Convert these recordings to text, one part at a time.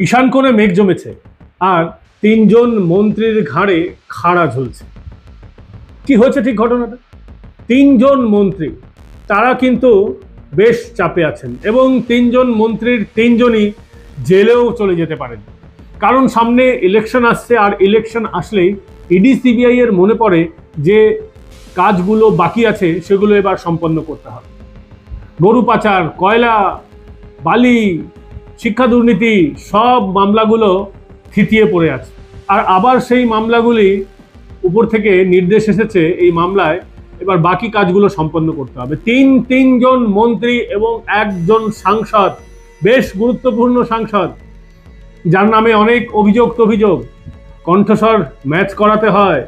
ঈশান কোণে মেঘ জমেছে আর তিনজন মন্ত্রীর ঘাড়ে খাড়া ঝুলছে। কি হয়েছে ঠিক ঘটনাটা? তিনজন মন্ত্রী, তারা কিন্তু বেশ চাপে আছেন এবং তিনজন মন্ত্রীর তিনজনই জেলেও চলে যেতে পারেন। কারণ সামনে ইলেকশন আসছে, আর ইলেকশন আসলেই ইডি সিবিআই এর মনে পড়ে যে কাজগুলো বাকি আছে সেগুলো এবার সম্পন্ন করতে হবে। গরু পাচার, কয়লা, বালি, শিক্ষা দুর্নীতি, সব মামলাগুলো থিতিয়ে পড়ে আছে। আর আবার সেই মামলাগুলি উপর থেকে নির্দেশ এসেছে এই মামলায় এবার বাকি কাজগুলো সম্পন্ন করতে হবে। তিনজন মন্ত্রী এবং একজন সাংসদ, বেশ গুরুত্বপূর্ণ সাংসদ, যার নামে অনেক অভিযোগ কণ্ঠস্বর ম্যাচ করাতে হয়,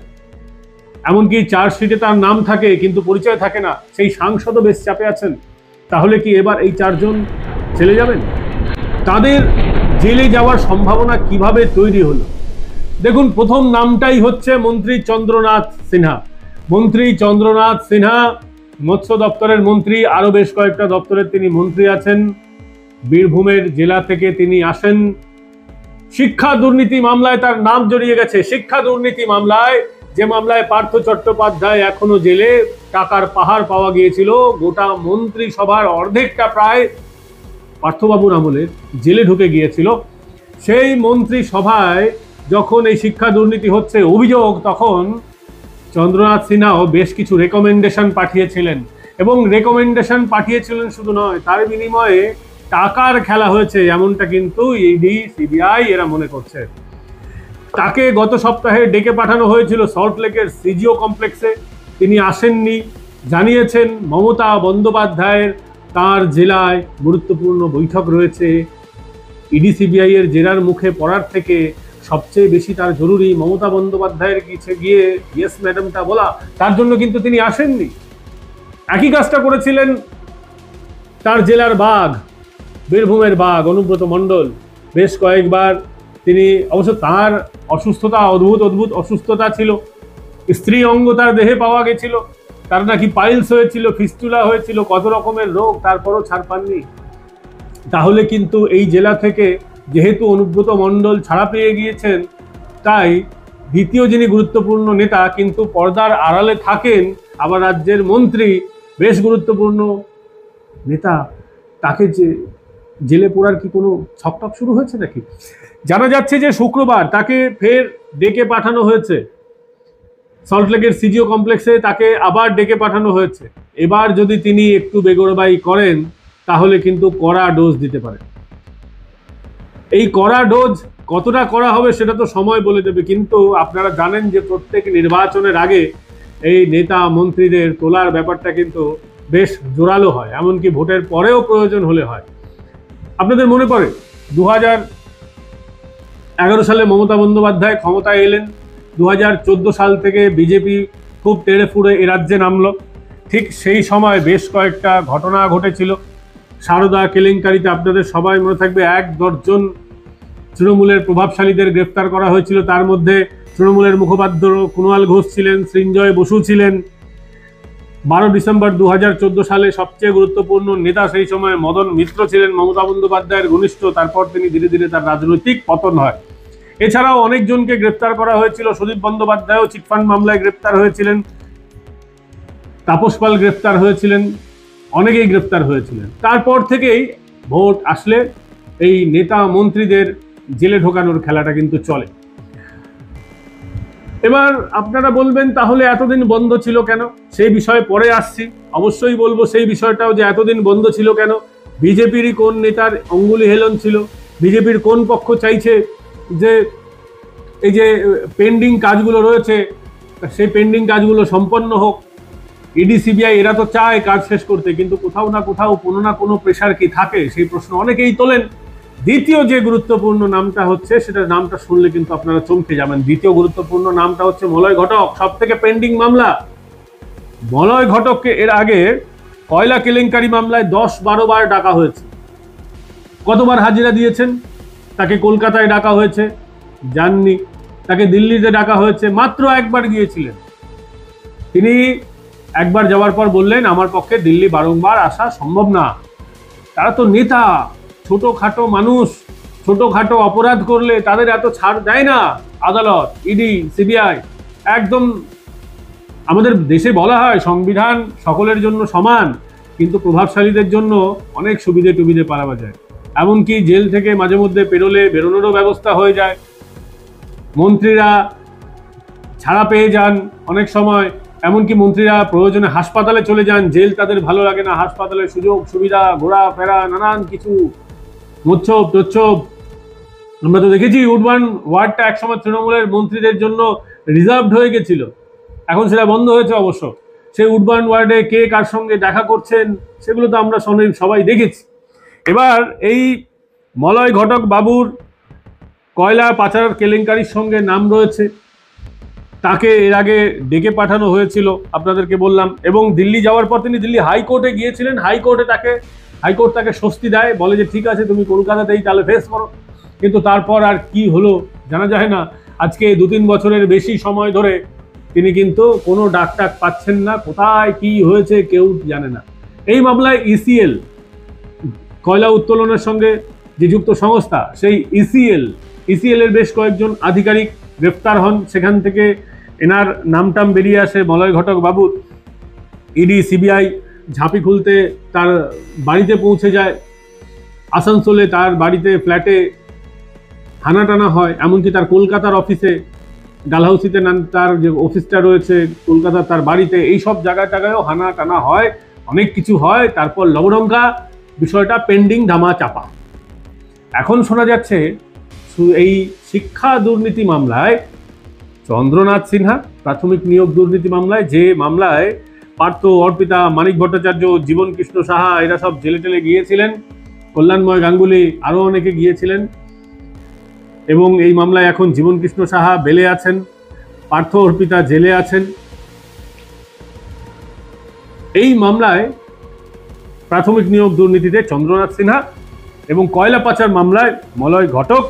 এমনকি চার্জশিটে তার নাম থাকে কিন্তু পরিচয় থাকে না, সেই সাংসদও বেশ চাপে আছেন। তাহলে কি এবার এই চারজন চলে যাবেন? তাদের জেলে যাওয়ার সম্ভাবনা কিভাবে তৈরি হলো? দেখুন, প্রথম নামটাই হচ্ছে মন্ত্রী চন্দ্রনাথ সিনহা। মন্ত্রী চন্দ্রনাথ সিনহা মৎস্য দপ্তরের মন্ত্রী, আরো বেশ কয়েকটা দপ্তরের তিনি মন্ত্রী আছেন। বীরভূমের জেলা থেকে তিনি আসেন। শিক্ষা দুর্নীতি মামলায় তার নাম জড়িয়ে গেছে। শিক্ষা দুর্নীতি মামলায়, যে মামলায় পার্থ চট্টোপাধ্যায় এখনো জেলে, টাকার পাহাড় পাওয়া গিয়েছিল, গোটা মন্ত্রিসভার অর্ধেকটা প্রায় পার্থবাবুর আমলে জেলে ঢুকে গিয়েছিল। সেই মন্ত্রিসভায় যখন এই শিক্ষা দুর্নীতি হচ্ছে অভিযোগ, তখন চন্দ্রনাথ সিনহাও বেশ কিছু রেকমেন্ডেশন পাঠিয়েছিলেন। এবং রেকমেন্ডেশন পাঠিয়েছিলেন শুধু নয়, তার বিনিময়ে টাকার খেলা হয়েছে, এমনটা কিন্তু ইডি সিবিআই এরা মনে করছে। তাকে গত সপ্তাহে ডেকে পাঠানো হয়েছিল সল্টলেকের সিজিও কমপ্লেক্সে, তিনি আসেননি। জানিয়েছেন মমতা বন্দ্যোপাধ্যায়ের তার জেলায় গুরুত্বপূর্ণ বৈঠক রয়েছে। ইডি সিবিআই এর জেরার মুখে পড়ার থেকে সবচেয়ে বেশি তার জরুরি মমতা বন্দ্যোপাধ্যায়ের কাছে গিয়ে ইয়েস ম্যাডামটা বলা, তার জন্য কিন্তু তিনি আসেননি। একই কাজটা করেছিলেন তার জেলার বাঘ, বীরভূমের বাঘ অনুব্রত মণ্ডল। বেশ কয়েকবার তিনি, অবশ্য তার অসুস্থতা অদ্ভুত অসুস্থতা ছিল, স্ত্রী অঙ্গ তার দেহে পাওয়া গেছিল, তার নাকি পাইলস হয়েছিল, ফিস্টুলা হয়েছিল, কত রকমের রোগ, তারপরও ছাড় পাননি। তাহলে কিন্তু এই জেলা থেকে যেহেতু অনুব্রত মণ্ডল ছাড়া পেয়ে গিয়েছেন, তাই দ্বিতীয় যিনি গুরুত্বপূর্ণ নেতা কিন্তু পর্দার আড়ালে থাকেন, আবার রাজ্যের মন্ত্রী, বেশ গুরুত্বপূর্ণ নেতা, তাকে যে জেলে পোড়ার কি কোনো ছকটক শুরু হয়েছে নাকি? জানা যাচ্ছে যে শুক্রবার তাকে ফের ডেকে পাঠানো হয়েছে সল্টলেকের সিজিও কমপ্লেক্সে, তাকে আবার ডেকে পাঠানো হয়েছে। এবার যদি তিনি একটু বেগরবাই করেন তাহলে কিন্তু কড়া ডোজ দিতে পারে। এই কড়া ডোজ কতটা করা হবে সেটা তো সময় বলে দেবে, কিন্তু আপনারা জানেন যে প্রত্যেক নির্বাচনের আগে এই নেতা মন্ত্রীদের তোলার ব্যাপারটা কিন্তু বেশ জোরালো হয়, এমনকি ভোটের পরেও প্রয়োজন হলে হয়। আপনাদের মনে পড়ে 2011 সালে মমতা বন্দ্যোপাধ্যায় ক্ষমতায় এলেন, 2014 সাল থেকে বিজেপি খুব তেড়ে ফুড়ে এ রাজ্যে নামলো। ঠিক সেই সময় বেশ কয়েকটা ঘটনা ঘটেছিল। সারদা কেলেঙ্কারিতে আপনাদের সবাই মনে থাকবে 1 দর্জন তৃণমূলের প্রভাবশালীদের গ্রেফতার করা হয়েছিল। তার মধ্যে তৃণমূলের মুখপাত্র কুণাল ঘোষ ছিলেন, সৃঞ্জয় বসু ছিলেন। 12 ডিসেম্বর 2014 সালে সবচেয়ে গুরুত্বপূর্ণ নেতা সেই সময় মদন মিত্র ছিলেন, মমতা বন্দ্যোপাধ্যায়ের ঘনিষ্ঠ। তারপর তিনি ধীরে ধীরে তার রাজনৈতিক পতন হয়। এছাড়াও অনেকজনকে গ্রেফতার করা হয়েছিল। সুদীপ বন্দ্যোপাধ্যায়ও চিটফান্ড মামলায় গ্রেফতার হয়েছিলেন, তাপস পাল গ্রেফতার হয়েছিলেন, অনেকেই গ্রেফতার হয়েছিলেন। তারপর থেকেই ভোট আসলে এই নেতা মন্ত্রীদের জেলে ঢোকানোর খেলাটা কিন্তু চলে। এবার আপনারা বলবেন তাহলে এতদিন বন্ধ ছিল কেন? সেই বিষয়ে পরে আসছি, অবশ্যই বলবো সেই বিষয়টাও, যে এতদিন বন্ধ ছিল কেন, বিজেপিরই কোন নেতার অঙ্গুলি হেলন ছিল, বিজেপির কোন পক্ষ চাইছে যে এই যে পেন্ডিং কাজগুলো রয়েছে সেই পেন্ডিং কাজগুলো সম্পন্ন হোক। ইডি সিবিআই এরা তো চায় কাজ শেষ করতে, কিন্তু কোথাও না কোথাও কোনো না কোনো প্রেশার কি থাকে, সেই প্রশ্ন অনেকেই তোলেন। দ্বিতীয় যে গুরুত্বপূর্ণ নামটা হচ্ছে, সেটার নামটা শুনলে কিন্তু আপনারা চমকে যাবেন। দ্বিতীয় গুরুত্বপূর্ণ নামটা হচ্ছে মলয় ঘটক। সব থেকে পেন্ডিং মামলা মলয় ঘটককে এর আগে কয়লা কেলেঙ্কারি মামলায় 10-12 বার ডাকা হয়েছে। কতবার হাজিরা দিয়েছেন? তাকে কলকাতায় ডাকা হয়েছে, যাননি। তাকে দিল্লিতে ডাকা হয়েছে, মাত্র একবার গিয়েছিলেন। তিনি একবার যাওয়ার পর বললেন আমার পক্ষে দিল্লি বারংবার আসা সম্ভব না। তারা তো নেতা, ছোটখাটো মানুষ, ছোটখাটো অপরাধ করলে তাদের এত ছাড় দেয় না আদালত, ইডি, সিবিআই। একদম আমাদের দেশে বলা হয় সংবিধান সকলের জন্য সমান, কিন্তু প্রভাবশালীদের জন্য অনেক সুবিধে টুবিধে পাওয়া যায়। এমনকি জেল থেকে মাঝে মধ্যে পেরোলে বেরোনোরও ব্যবস্থা হয়ে যায়, মন্ত্রীরা ছাড়া পেয়ে যান অনেক সময়, এমনকি মন্ত্রীরা প্রয়োজনে হাসপাতালে চলে যান, জেল তাদের ভালো লাগে না, হাসপাতালে সুযোগ সুবিধা, ঘোরাফেরা, নানান কিছু, মোচ্ছব টোচ্ছব। আমরা তো দেখেছি উডবার্ন ওয়ার্ডটা একসময় তৃণমূলের মন্ত্রীদের জন্য রিজার্ভড হয়ে গেছিল, এখন সেটা বন্ধ হয়েছে অবশ্য। সেই উডবার্ন ওয়ার্ডে কে কার সঙ্গে দেখা করছেন সেগুলো তো আমরা সবাই দেখেছি। এবার এই মলয় ঘটক বাবুর কয়লা পাচার কেলেঙ্কারির সঙ্গে নাম রয়েছে, তাকে এর আগে ডেকে পাঠানো হয়েছিল আপনাদেরকে বললাম, এবং দিল্লি যাওয়ার পর তিনি দিল্লি হাইকোর্টে গিয়েছিলেন। হাইকোর্ট তাকে স্বস্তি দেয়, বলে যে ঠিক আছে তুমি কলকাতাতেই তাহলে ফেস করো। কিন্তু তারপর আর কি হলো জানা যায় না। আজকে 2-3 বছরের বেশি সময় ধরে তিনি কিন্তু কোনো ডাকটাক পাচ্ছেন না, কোথায় কি হয়েছে কেউ জানে না। এই মামলায় ইসিএল, কয়লা উত্তোলনের সঙ্গে যে যুক্ত সংস্থা, সেই ইসিএল এর বেশ কয়েকজন আধিকারিক গ্রেফতার হন। সেখান থেকে এনার নামটাম বেরিয়ে আসে মলয় ঘটক বাবুর। ইডি সিবিআই ঝাঁপি খুলতে তার বাড়িতে পৌঁছে যায়, আসানসোলে তার বাড়িতে ফ্ল্যাটে হানাটানা হয়, এমনকি তার কলকাতার অফিসে, ডালহাউসিতে তার যে অফিসটা রয়েছে কলকাতার তার বাড়িতে, এই সব জায়গায়ও হানা টানা হয়, অনেক কিছু হয়। তারপর লবডঙ্কা, বিষয়টা পেন্ডিং, ধামা চাপা। এখন শোনা যাচ্ছে এই শিক্ষা দুর্নীতি মামলায় চন্দ্রনাথ সিনহা, প্রাথমিক নিয়োগ দুর্নীতি মামলায়, যে মামলায় পার্থ, অর্পিতা, মানিক ভট্টাচার্য, জীবন কৃষ্ণ সাহা এরা সব জেলে টেলে গিয়েছিলেন, কল্যাণময় গাঙ্গুলি আরো অনেকে গিয়েছিলেন, এবং এই মামলায় এখন জীবন কৃষ্ণ সাহা বেলে আছেন, পার্থ, অর্পিতা জেলে আছেন। এই মামলায় প্রাথমিক নিয়োগ দুর্নীতিতে চন্দ্রনাথ সিনহা এবং কয়লা পাচার মামলায় মলয় ঘটক,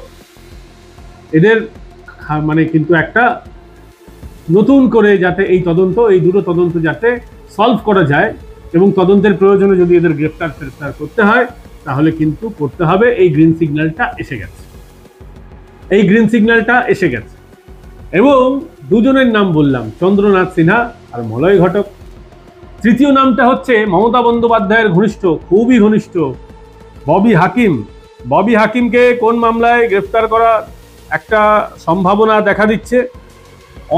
এদের মানে কিন্তু একটা নতুন করে যাতে এই দুটো তদন্ত যাতে সলভ করা যায়, এবং তদন্তের প্রয়োজনে যদি এদের গ্রেফতার করতে হয় তাহলে কিন্তু করতে হবে। এই গ্রিন সিগন্যালটা এসে গেছে, এবং দুজনের নাম বললাম, চন্দ্রনাথ সিনহা আর মলয় ঘটক। তৃতীয় নামটা হচ্ছে মমতা বন্দ্যোপাধ্যায়ের খুবই ঘনিষ্ঠ ববি হাকিমকে কোন মামলায় গ্রেফতার করা একটা সম্ভাবনা দেখা দিচ্ছে?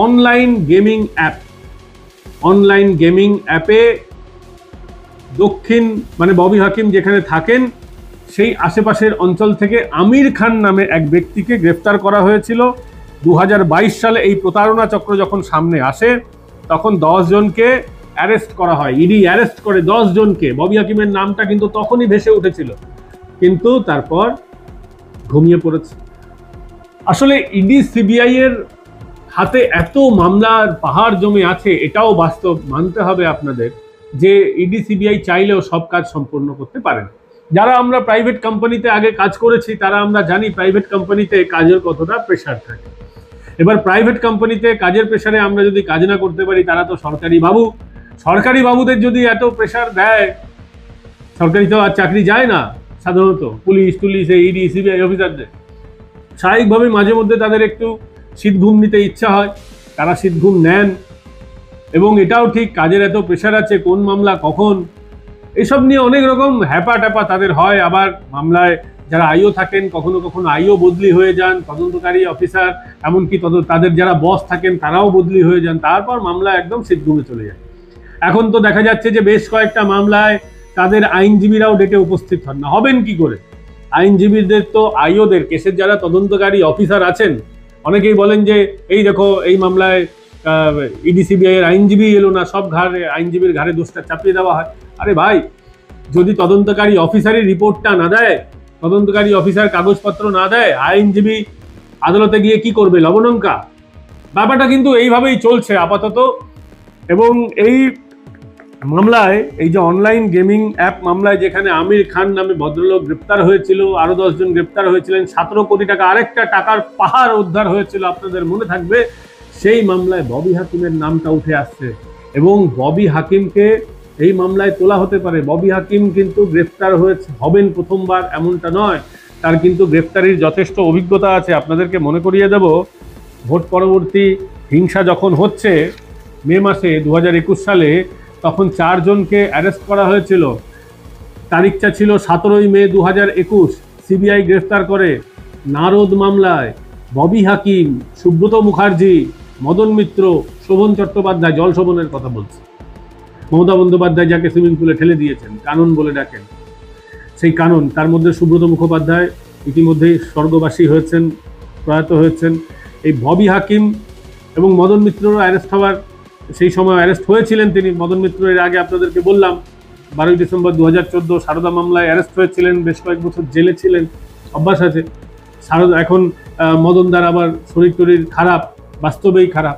অনলাইন গেমিং অ্যাপে দক্ষিণ মানে ববি হাকিম যেখানে থাকেন সেই আশেপাশের অঞ্চল থেকে আমির খান নামে এক ব্যক্তিকে গ্রেফতার করা হয়েছিল 2022 সালে। এই প্রতারণা চক্র যখন সামনে আসে তখন 10 জনকে অ্যারেস্ট করা হয়, ইডি অ্যারেস্ট করে 10 জনকে। ববি হাকিমের নামটা কিন্তু তখনই ভেসে উঠেছিল, কিন্তু তারপর ঘুমিয়ে পড়েছে। আসলে ইডি সিবিআই এর হাতে এত মামলার পাহাড় জমে আছে, এটাও বাস্তব মানতে হবে আপনাদের, যে ইডি সিবিআই চাইলেও সব কাজ সম্পূর্ণ করতে পারেন। যারা আমরা প্রাইভেট কোম্পানিতে আগে কাজ করেছি তারা আমরা জানি প্রাইভেট কোম্পানিতে কাজের কতটা প্রেশার থাকে। এবার প্রাইভেট কোম্পানিতে কাজের প্রেশারে আমরা যদি কাজ না করতে পারি, তারা তো সরকারি বাবুদের যদি এত প্রেশার দেয়, সরকারি তো আর চাকরি যায় না সাধারণত, পুলিশ ইডি সিবিআই অফিসারদের স্বাভাবিকভাবে মাঝে মধ্যে তাদের একটু শীতঘুম নিতে ইচ্ছা হয়, তারা শীতঘুম নেন। এবং এটাও ঠিক, কাজের এত প্রেশার আছে, কোন মামলা কখন, এসব নিয়ে অনেক রকম হ্যাপা ট্যাপা তাদের হয়। আবার মামলায় যারা আইও থাকেন, কখনো কখনো আইও বদলি হয়ে যান, তদন্তকারী অফিসার, এমনকি তাদের যারা বস থাকেন তারাও বদলি হয়ে যান, তারপর মামলা একদম শীতঘুমে চলে যায়। এখন তো দেখা যাচ্ছে যে বেশ কয়েকটা মামলায় তাদের আইনজীবীরাও ডেকে উপস্থিত হন না। হবেন কি করে? আইনজীবীদের তো আইওদের, কেসের যারা তদন্তকারী অফিসার আছেন, অনেকেই বলেন যে এই দেখো এই মামলায় ইডি সিবিআই এর আইনজীবী এলো না, সব আইনজীবীর ঘাড়ে দোষটা চাপিয়ে দেওয়া হয়। আরে ভাই, যদি তদন্তকারী অফিসারই রিপোর্টটা না দেয়, তদন্তকারী অফিসার কাগজপত্র না দেয়, আইনজীবী আদালতে গিয়ে কি করবে? লবণঙ্কা। ব্যাপারটা কিন্তু এইভাবেই চলছে আপাতত। এবং এই মামলায়, এই যে অনলাইন গেমিং অ্যাপ মামলায়, যেখানে আমির খান নামে ভদ্রলোক গ্রেপ্তার হয়েছিল, আরো 10 জন গ্রেপ্তার হয়েছিলেন, 17 কোটি টাকা, আরেকটা টাকার পাহাড় উদ্ধার হয়েছিল, আপনাদের মনে থাকবে। সেই মামলায় ববি হাকিমের নামটা উঠে আসছে, এবং ববি হাকিমকে এই মামলায় তোলা হতে পারে। ববি হাকিম কিন্তু গ্রেপ্তার হবেন প্রথমবার এমনটা নয়, তার কিন্তু গ্রেফতারির যথেষ্ট অভিজ্ঞতা আছে। আপনাদেরকে মনে করিয়ে দেব, ভোট পরবর্তী হিংসা যখন হচ্ছে মে মাসে 2021 সালে, তখন 4 জনকে অ্যারেস্ট করা হয়েছিল। তারিখটা ছিল 17 মে 2021। সিবিআই গ্রেফতার করে নারদ মামলায় ববি হাকিম, সুব্রত মুখার্জি, মদন মিত্র, শোভন চট্টোপাধ্যায়, জল শোভনের কথা বলছে, মমতা বন্দ্যোপাধ্যায় যাকে সুইমিং পুলে ঠেলে দিয়েছেন, কানন বলে ডাকেন, সেই কানন। তার মধ্যে সুব্রত মুখোপাধ্যায় ইতিমধ্যেই স্বর্গবাসী হয়েছেন, প্রয়াত হয়েছেন। এই ববি হাকিম এবং মদন মিত্ররও অ্যারেস্ট হওয়ার, সেই সময় অ্যারেস্ট হয়েছিলেন তিনি। মদন মিত্র এর আগে আপনাদেরকে বললাম 12 ডিসেম্বর 2014 সারদা মামলায় অ্যারেস্ট হয়েছিলেন, বেশ কয়েক বছর জেলে ছিলেন, অভ্যাস আছে। সারদা এখন মদনদার আবার শরীর টরীর খারাপ, বাস্তবেই খারাপ,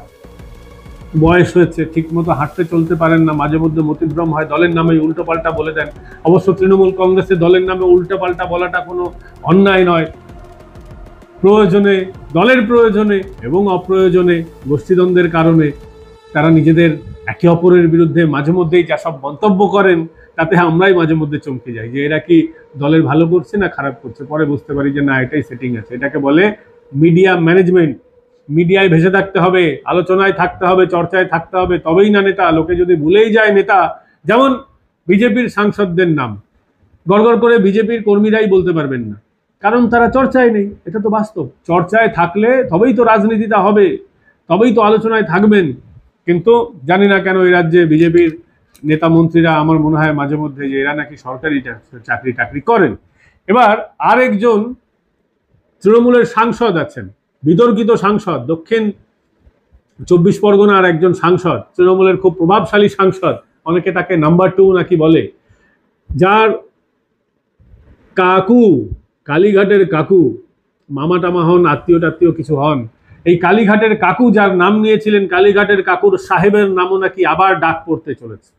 বয়স হয়েছে, ঠিক মতো হাঁটতে চলতে পারেন না, মাঝে মধ্যে মতিভ্রম হয়, দলের নামে উল্টোপাল্টা বলে দেন। অবশ্য তৃণমূল কংগ্রেসে দলের নামে উল্টোপাল্টা বলাটা কোনো অন্যায় নয়। প্রয়োজনে, দলের প্রয়োজনে এবং অপ্রয়োজনে গোষ্ঠীদ্বন্দ্বের কারণে তারা নিজেদের একে অপরের বিরুদ্ধে মাঝে মধ্যেই যা সব মন্তব্য করেন, তাতে আমরাই মাঝে মধ্যে চমকে যাই যে এরা কি দলের ভালো করছে না খারাপ করছে। পরে বুঝতে পারি যে না, এটাই সেটিং আছে। এটাকে বলে মিডিয়া ম্যানেজমেন্ট। মিডিয়ায় ভেসে থাকতে হবে, আলোচনায় থাকতে হবে, চর্চায় থাকতে হবে, তবেই না নেতা। লোকে যদি ভুলেই যায় নেতা, যেমন বিজেপির সাংসদদের নাম গড়গড় করে বিজেপির কর্মীরাই বলতে পারবেন না, কারণ তারা চর্চায় নেই। এটা তো বাস্তব। চর্চায় থাকলে তবেই তো রাজনীতিটা হবে, তবেই তো আলোচনায় থাকবেন। কিন্তু জানি না কেন এই রাজ্যে বিজেপির নেতা মন্ত্রীরা, আমার মনে হয় মাঝে মধ্যে, যে এরা নাকি সরকারি চাকরি টাকরি করেন। এবার আরেকজন তৃণমূলের সাংসদ আছেন, বিতর্কিত সাংসদ, দক্ষিণ 24 পরগনার একজন সাংসদ, তৃণমূলের খুব প্রভাবশালী সাংসদ, অনেকে তাকে নাম্বার 2 নাকি বলে, যার কাকু, কালীঘাটের কাকু, মামা টামা হন, আত্মীয় টাত্মীয় কিছু হন, এই কালীঘাটের কাকু যার নাম নিয়েছিলেন, কালীঘাটের কাকুর সাহেবের নামও নাকি আবার ডাক পড়তে চলেছে।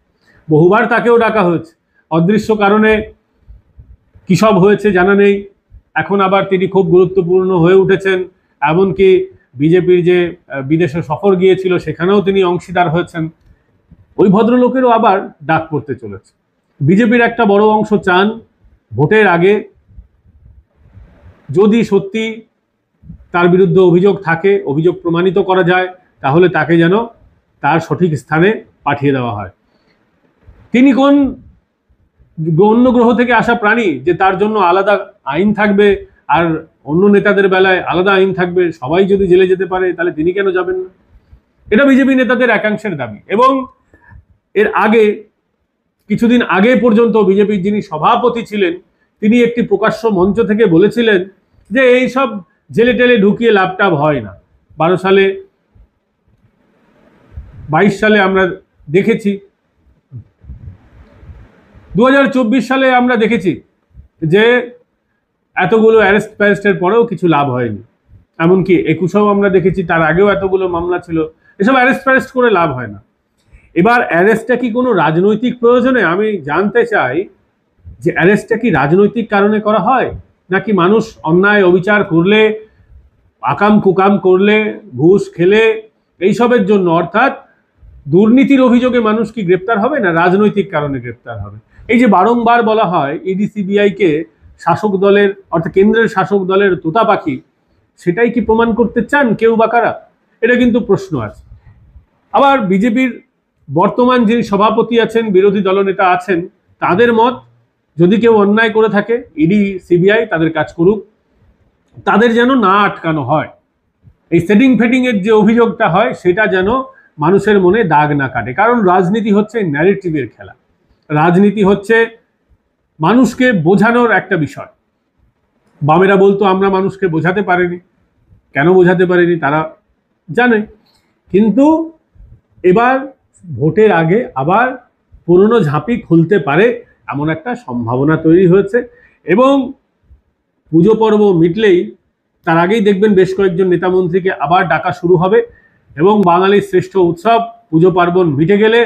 বহুবার তাকেও ডাকা হয়েছে, অদৃশ্য কারণে কি সব হয়েছে জানা নেই। এখন আবার তিনি খুব গুরুত্বপূর্ণ হয়ে উঠেছেন, এমনকি বিজেপির যে বিদেশে সফর গিয়েছিল সেখানেও তিনি অংশীদার হয়েছেন। ওই ভদ্রলোকেরও আবার ডাক পড়তে চলেছে। বিজেপির একটা বড় অংশ চান ভোটের আগে যদি সত্যি তার বিরুদ্ধে অভিযোগ থাকে, অভিযোগ প্রমাণিত করা যায়, তাহলে তাকে যেন তার সঠিক স্থানে পাঠিয়ে দেওয়া হয়। তিনি কোন অন্য গ্রহ থেকে আসা প্রাণী যে তার জন্য আলাদা আইন থাকবে আর অন্য নেতাদের বেলায় আলাদা আইন থাকবে? সবাই যদি জেলে যেতে পারে তাহলে তিনি কেন যাবেন না? এটা বিজেপি নেতাদের একাংশের দাবি। এবং এর আগে, কিছুদিন আগে পর্যন্ত বিজেপির যিনি সভাপতি ছিলেন, তিনি একটি প্রকাশ্য মঞ্চ থেকে বলেছিলেন যে এই সব জেলে টেলে ঢুকিয়ে লাভটাভ হয় না। 12 সালে, 22 সালে আমরা দেখেছি, 2024 সালে আমরা দেখেছি যে এতগুলো অ্যারেস্ট ফ্যারেস্টের পরেও কিছু লাভ হয়নি। এমনকি 21-এও আমরা দেখেছি, তার আগেও এতগুলো মামলা ছিল, এসব অ্যারেস্ট ফ্যারেস্ট করে লাভ হয় না। এবার অ্যারেস্টটা কি কোনো রাজনৈতিক প্রয়োজনে? আমি জানতে চাই যে অ্যারেস্টটা কি রাজনৈতিক কারণে করা হয়, নাকি মানুষ অন্যায় অবিচার করলে, আকাম কুকাম করলে, ঘুষ খেলে, এইসবের জন্য, অর্থাৎ দুর্নীতির অভিযোগে মানুষ কি গ্রেপ্তার হবে, না রাজনৈতিক কারণে গ্রেপ্তার হবে? এই যে বারংবার বলা হয় ইডি সিবিআইকে শাসক দলের, অর্থাৎ কেন্দ্রের শাসক দলের তোতা পাখি, সেটাই কি প্রমাণ করতে চান কেউ বা কারা? এটা কিন্তু প্রশ্ন আছে। আবার বিজেপির বর্তমান যিনি সভাপতি আছেন, বিরোধী দলনেতা আছেন, তাদের মত, যদি কেউ অন্যায় করে থাকে ইডি সিবিআই তাদের কাজ করুক, তাদের যেন না আটকানো হয়। এই সেটিং ফেটিং এর যে অভিযোগটা হয় সেটা যেন মানুষের মনে দাগ না কাটে। কারণ রাজনীতি হচ্ছে ন্যারেটিভের খেলা, রাজনীতি হচ্ছে মানুষকে বোঝানোর একটা বিষয়। বামেরা বলতো আমরা মানুষকে বোঝাতে পারিনি, কেন বোঝাতে পারিনি তারা জানে। কিন্তু এবার ভোটের আগে আবার পুরনো ঝাঁপি খুলতে পারে এমন একটা সম্ভাবনা তৈরি হয়েছে। এবং পুজো পর্ব মিটলেই, তার আগেই দেখবেন বেশ কয়েকজন নেতামন্ত্রীকে আবার ডাকা শুরু হবে। এবং বাঙালির শ্রেষ্ঠ উৎসব পুজো পার্বণ মিটে গেলে,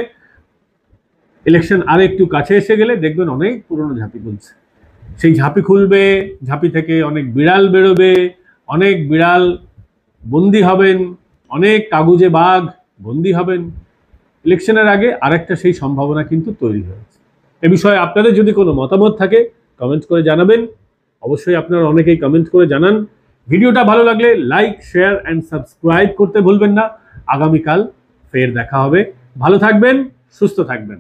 ইলেকশন আর একটু কাছে এসে গেলে দেখবেন অনেক পুরনো ঝাঁপি খুলছে। সেই ঝাঁপি খুলবে, ঝাঁপি থেকে অনেক বিড়াল বেরোবে, অনেক বিড়াল বন্দি হবেন, অনেক কাগুজে বাঘ বন্দি হবেন। ইলেকশনের আগে আরেকটা সেই সম্ভাবনা কিন্তু তৈরি হয়েছে। এ বিষয়ে আপনাদের যদি কোনো মতামত থাকে কমেন্ট করে জানাবেন। অবশ্যই আপনারা অনেকেই কমেন্ট করে জানান। ভিডিওটা ভালো লাগলে লাইক, শেয়ার অ্যান্ড সাবস্ক্রাইব করতে ভুলবেন না। আগামীকাল ফের দেখা হবে। ভালো থাকবেন, সুস্থ থাকবেন।